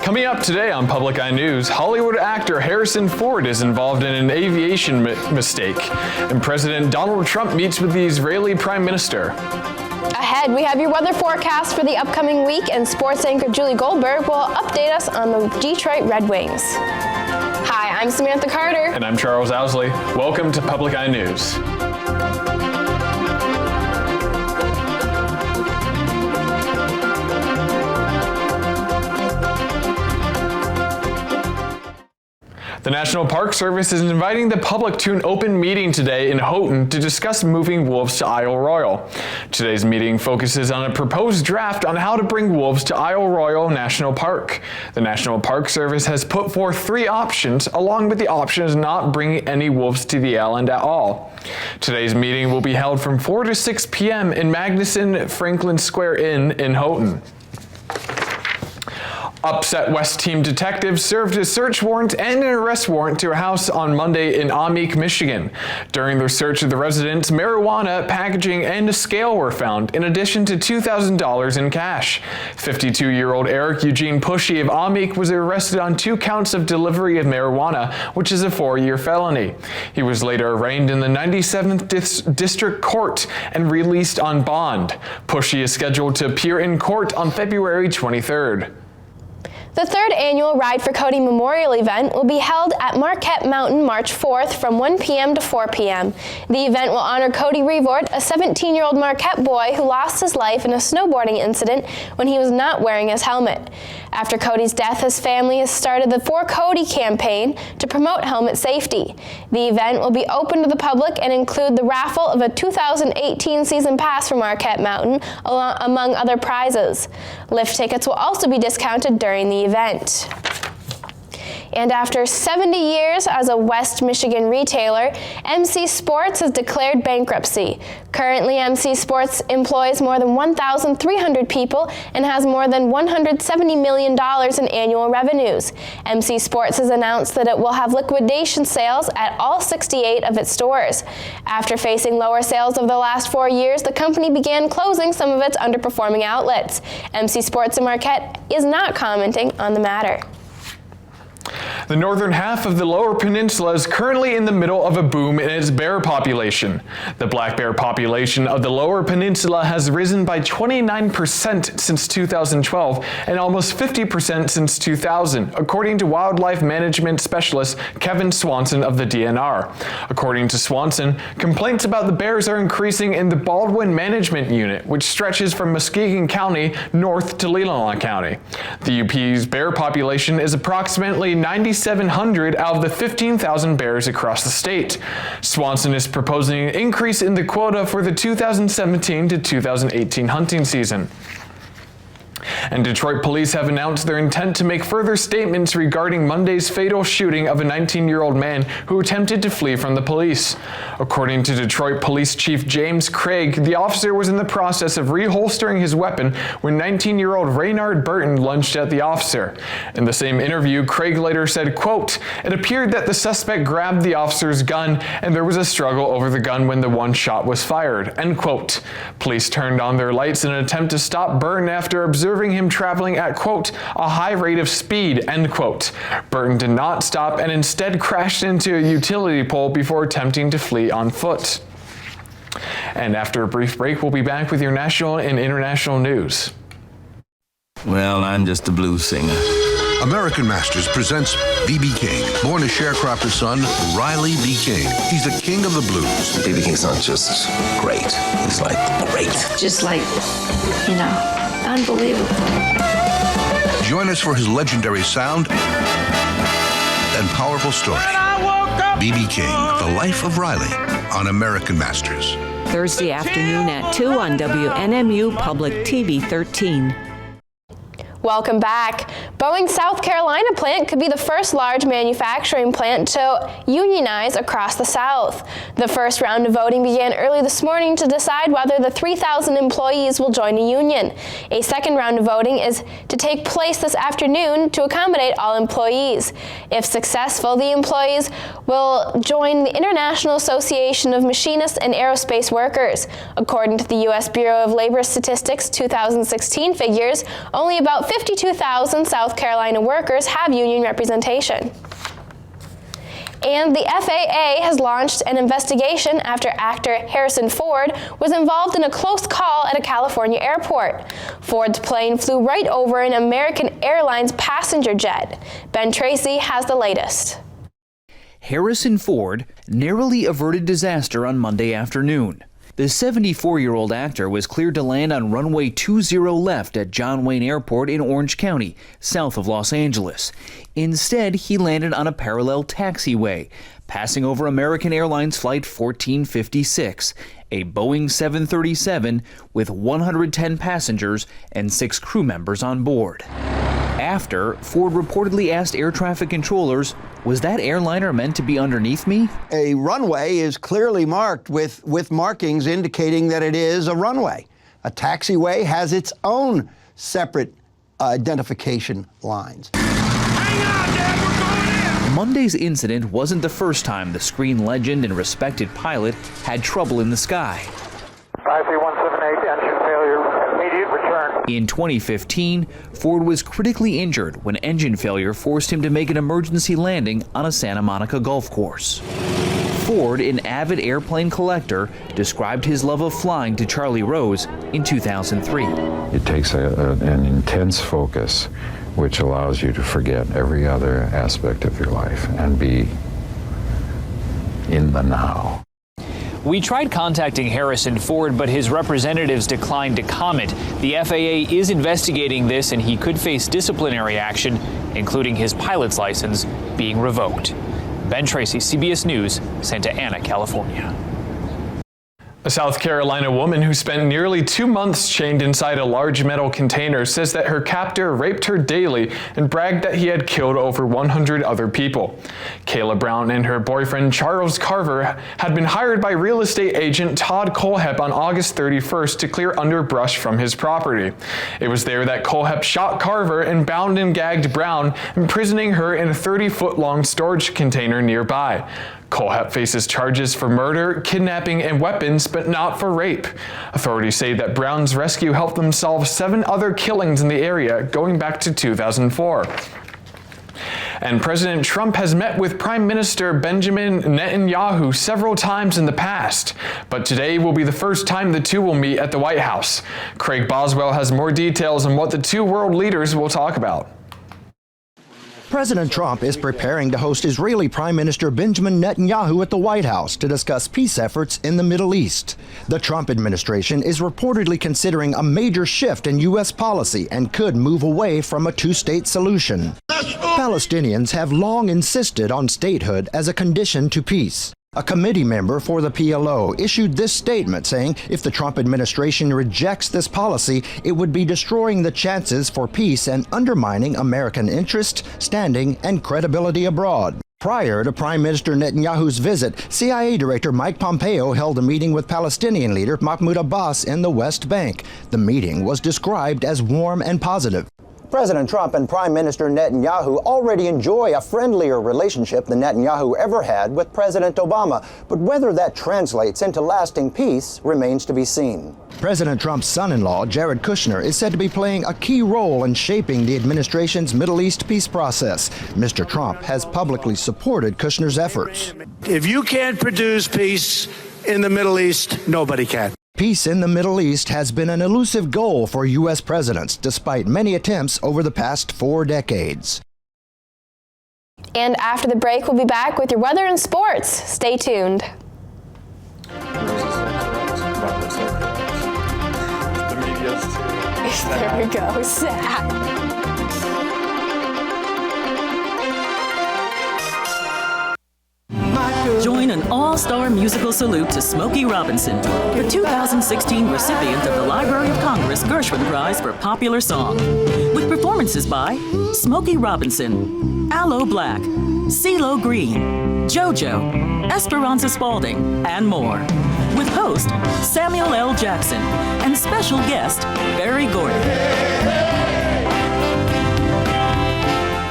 Coming up today on Public Eye News, Hollywood actor Harrison Ford is involved in an aviation mistake, and President Donald Trump meets with the Israeli Prime Minister. Ahead, we have your weather forecast for the upcoming week, and sports anchor Julie Goldberg will update us on the Detroit Red Wings. Hi, I'm Samantha Carter. And I'm Charles Owsley. Welcome to Public Eye News. The National Park Service is inviting the public to an open meeting today in Houghton to discuss moving wolves to Isle Royale. Today's meeting focuses on a proposed draft on how to bring wolves to Isle Royale National Park. The National Park Service has put forth 3 options, along with the option of not bringing any wolves to the island at all. Today's meeting will be held from 4 to 6 p.m. in Magnuson Franklin Square Inn in Houghton. Upset West team detectives served a search warrant and an arrest warrant to a house on Monday in Ahmeek, Michigan. During their search of the residence, marijuana, packaging, and a scale were found, in addition to $2,000 in cash. 52-year-old Eric Eugene Pushy of Ahmeek was arrested on 2 counts of delivery of marijuana, which is a 4-year felony. He was later arraigned in the 97th District Court and released on bond. Pushy is scheduled to appear in court on February 23rd. The 3rd annual Ride for Cody Memorial event will be held at Marquette Mountain March 4th from 1 p.m. to 4 p.m. The event will honor Cody Revort, a 17-year-old Marquette boy who lost his life in a snowboarding incident when he was not wearing his helmet. After Cody's death, his family has started the For Cody campaign to promote helmet safety. The event will be open to the public and include the raffle of a 2018 season pass for Marquette Mountain, among other prizes. Lift tickets will also be discounted during the event. And after 70 years as a West Michigan retailer, MC Sports has declared bankruptcy. Currently, MC Sports employs more than 1,300 people and has more than $170 million in annual revenues. MC Sports has announced that it will have liquidation sales at all 68 of its stores. After facing lower sales over the last 4 years, the company began closing some of its underperforming outlets. MC Sports in Marquette is not commenting on the matter. The northern half of the Lower Peninsula is currently in the middle of a boom in its bear population. The black bear population of the Lower Peninsula has risen by 29% since 2012 and almost 50% since 2000, according to wildlife management specialist Kevin Swanson of the DNR. According to Swanson, complaints about the bears are increasing in the Baldwin Management Unit, which stretches from Muskegon County north to Leelanau County. The UP's bear population is approximately 9,700 out of the 15,000 bears across the state. Swanson is proposing an increase in the quota for the 2017 to 2018 hunting season. And Detroit police have announced their intent to make further statements regarding Monday's fatal shooting of a 19-year-old man who attempted to flee from the police. According to Detroit Police Chief James Craig, the officer was in the process of reholstering his weapon when 19-year-old Raynard Burton lunged at the officer. In the same interview, Craig later said, quote, "It appeared that the suspect grabbed the officer's gun and there was a struggle over the gun when the one shot was fired," end quote. Police turned on their lights in an attempt to stop Burton after observing him traveling at, quote, "a high rate of speed," end quote. Burton did not stop and instead crashed into a utility pole before attempting to flee on foot. And after a brief break, we'll be back with your national and international news. Well, I'm just a blues singer. American Masters presents B.B. King, born a sharecropper's son, Riley B. King. He's the king of the blues. B.B. King's not just great, he's like great. Just like, unbelievable. Join us for his legendary sound and powerful story. B.B. King, The Life of Riley, on American Masters. Thursday afternoon at 2 on WNMU Public TV 13. Welcome back. Boeing's South Carolina plant could be the first large manufacturing plant to unionize across the South. The first round of voting began early this morning to decide whether the 3,000 employees will join a union. A second round of voting is to take place this afternoon to accommodate all employees. If successful, the employees will join the International Association of Machinists and Aerospace Workers. According to the U.S. Bureau of Labor Statistics 2016 figures, only about 52,000 South Carolina workers have union representation. And the FAA has launched an investigation after actor Harrison Ford was involved in a close call at a California airport. Ford's plane flew right over an American Airlines passenger jet. Ben Tracy has the latest. Harrison Ford narrowly averted disaster on Monday afternoon. The 74-year-old actor was cleared to land on runway 20 left at John Wayne Airport in Orange County, south of Los Angeles. Instead, he landed on a parallel taxiway, passing over American Airlines Flight 1456, a Boeing 737 with 110 passengers and 6 crew members on board. After, Ford reportedly asked air traffic controllers, "Was that airliner meant to be underneath me?" A runway is clearly marked with markings indicating that it is a runway. A taxiway has its own separate identification lines. Monday's incident wasn't the first time the screen legend and respected pilot had trouble in the sky. 53178, engine failure, immediate return. In 2015, Ford was critically injured when engine failure forced him to make an emergency landing on a Santa Monica golf course. Ford, an avid airplane collector, described his love of flying to Charlie Rose in 2003. It takes an intense focus, which allows you to forget every other aspect of your life and be in the now. We tried contacting Harrison Ford, but his representatives declined to comment. The FAA is investigating this, and he could face disciplinary action, including his pilot's license being revoked. Ben Tracy, CBS News, Santa Ana, California. A South Carolina woman who spent nearly 2 months chained inside a large metal container says that her captor raped her daily and bragged that he had killed over 100 other people. Kayla Brown and her boyfriend Charles Carver had been hired by real estate agent Todd Kohlhepp on August 31st to clear underbrush from his property. It was there that Kohlhepp shot Carver and bound and gagged Brown, imprisoning her in a 30-foot-long storage container nearby. Kohlhepp faces charges for murder, kidnapping, and weapons, but not for rape. Authorities say that Brown's rescue helped them solve 7 other killings in the area going back to 2004. And President Trump has met with Prime Minister Benjamin Netanyahu several times in the past, but today will be the first time the two will meet at the White House. Craig Boswell has more details on what the two world leaders will talk about. President Trump is preparing to host Israeli Prime Minister Benjamin Netanyahu at the White House to discuss peace efforts in the Middle East. The Trump administration is reportedly considering a major shift in U.S. policy and could move away from a two-state solution. Palestinians have long insisted on statehood as a condition to peace. A committee member for the PLO issued this statement saying if the Trump administration rejects this policy, it would be destroying the chances for peace and undermining American interest, standing, and credibility abroad. Prior to Prime Minister Netanyahu's visit, CIA Director Mike Pompeo held a meeting with Palestinian leader Mahmoud Abbas in the West Bank. The meeting was described as warm and positive. President Trump and Prime Minister Netanyahu already enjoy a friendlier relationship than Netanyahu ever had with President Obama, but whether that translates into lasting peace remains to be seen. President Trump's son-in-law, Jared Kushner, is said to be playing a key role in shaping the administration's Middle East peace process. Mr. Trump has publicly supported Kushner's efforts. If you can't produce peace in the Middle East, nobody can. Peace in the Middle East has been an elusive goal for U.S. presidents, despite many attempts over the past 4 decades. And after the break, we'll be back with your weather and sports. Stay tuned. There we go. Join an all-star musical salute to Smokey Robinson, the 2016 recipient of the Library of Congress Horace Gershwin Prize for Popular Song. With performances by Smokey Robinson, Aloe Black, CeeLo Green, JoJo, Esperanza Spalding, and more. With host Samuel L. Jackson and special guest Barry Gordon.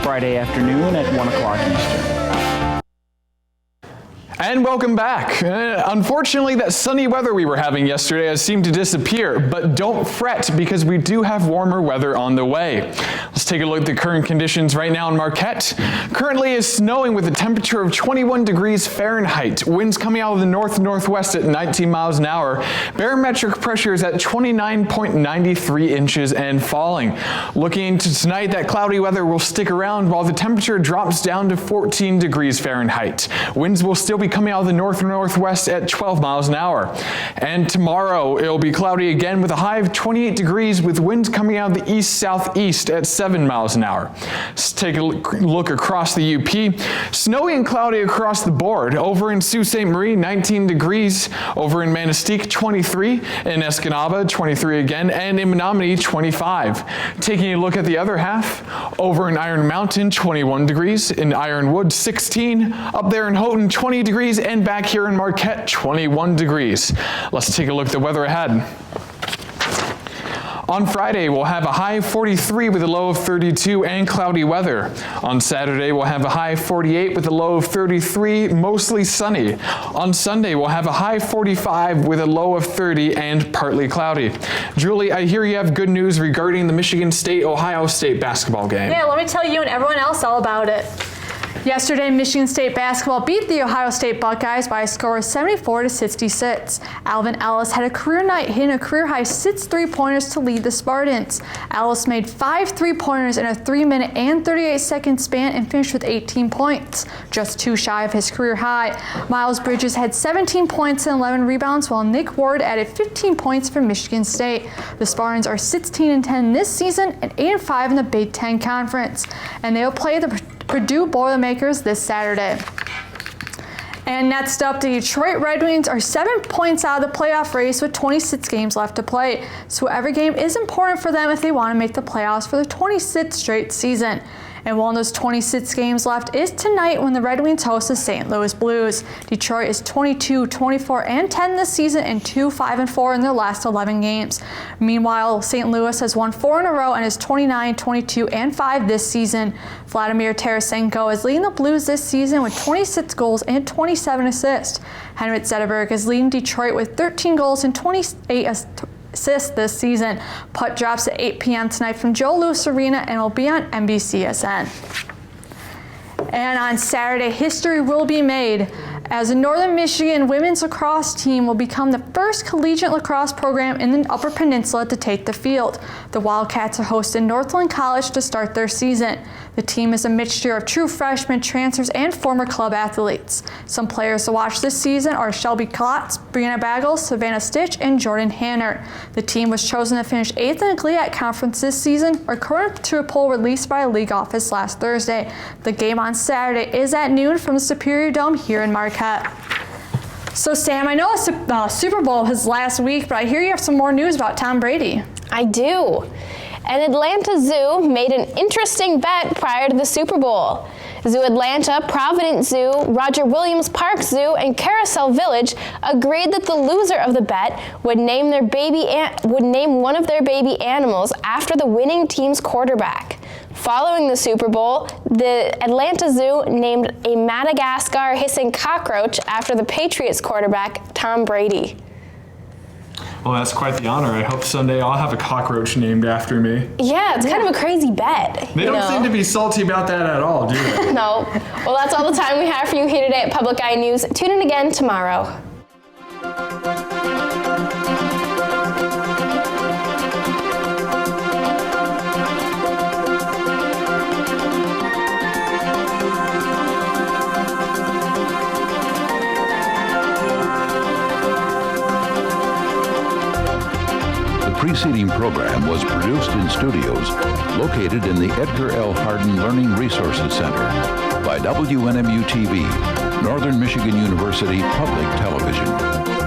Friday afternoon at 1 o'clock Eastern. And welcome back. Unfortunately, that sunny weather we were having yesterday has seemed to disappear, but don't fret because we do have warmer weather on the way. Let's take a look at the current conditions right now in Marquette. Currently it's snowing with a temperature of 21 degrees Fahrenheit. Winds coming out of the north-northwest at 19 miles an hour. Barometric pressure is at 29.93 inches and falling. Looking into tonight, that cloudy weather will stick around while the temperature drops down to 14 degrees Fahrenheit. Winds will still be coming out of the north-northwest at 12 miles an hour. And tomorrow it'll be cloudy again with a high of 28 degrees with winds coming out of the east-southeast at 7 miles an hour. Let's take a look across the UP. Snowy and cloudy across the board. Over in Sault Ste. Marie, 19 degrees. Over in Manistee, 23. In Escanaba, 23 again. And in Menominee, 25. Taking a look at the other half. Over in Iron Mountain, 21 degrees. In Ironwood, 16. Up there in Houghton, 20 degrees. And back here in Marquette, 21 degrees. Let's take a look at the weather ahead. On Friday, we'll have a high of 43 with a low of 32 and cloudy weather. On Saturday, we'll have a high of 48 with a low of 33, mostly sunny. On Sunday, we'll have a high of 45 with a low of 30 and partly cloudy. Julie, I hear you have good news regarding the Michigan State-Ohio State basketball game. Yeah, let me tell you and everyone else all about it. Yesterday, Michigan State basketball beat the Ohio State Buckeyes by a score of 74-66. Alvin Ellis had a career night, hitting a career-high 6 3-pointers to lead the Spartans. Ellis made 5 3-pointers in a 3-minute and 38-second span and finished with 18 points, just 2 shy of his career high. Miles Bridges had 17 points and 11 rebounds, while Nick Ward added 15 points for Michigan State. The Spartans are 16-10 this season and 8-5 in the Big Ten Conference, and they'll play the Purdue Boilermakers this Saturday. And next up, the Detroit Red Wings are 7 points out of the playoff race with 26 games left to play. So every game is important for them if they want to make the playoffs for the 26th straight season. And one of those 26 games left is tonight when the Red Wings host the St. Louis Blues. Detroit is 22, 24, and 10 this season and 2-5-4 in their last 11 games. Meanwhile, St. Louis has won 4 in a row and is 29, 22, and 5 this season. Vladimir Tarasenko is leading the Blues this season with 26 goals and 27 assists. Henrik Zetterberg is leading Detroit with 13 goals and 28 assists this season. Puck drops at 8 p.m. tonight from Joe Louis Arena and will be on NBCSN. And on Saturday, history will be made as the Northern Michigan women's lacrosse team will become the first collegiate lacrosse program in the Upper Peninsula to take the field. The Wildcats are hosting Northland College to start their season. The team is a mixture of true freshmen, transfers, and former club athletes. Some players to watch this season are Shelby Klotz, Brianna Bagel, Savannah Stitch, and Jordan Hanner. The team was chosen to finish 8th in the GLIAC Conference this season, according to a poll released by a league office last Thursday. The game on Saturday is at noon from the Superior Dome here in Marquette. So Sam, I know Super Bowl was last week, but I hear you have some more news about Tom Brady. I do. An Atlanta zoo made an interesting bet prior to the Super Bowl. Zoo Atlanta, Providence Zoo, Roger Williams Park Zoo, and Carousel Village agreed that the loser of the bet would name one of their baby animals after the winning team's quarterback. Following the Super Bowl, the Atlanta Zoo named a Madagascar hissing cockroach after the Patriots quarterback, Tom Brady. Well, that's quite the honor. I hope someday I'll have a cockroach named after me. Yeah, it's kind of a crazy bet. They don't seem to be salty about that at all, do they? No. Well, that's all the time we have for you here today at Public Eye News. Tune in again tomorrow. The preceding program was produced in studios located in the Edgar L. Hardin Learning Resources Center by WNMU-TV, Northern Michigan University Public Television.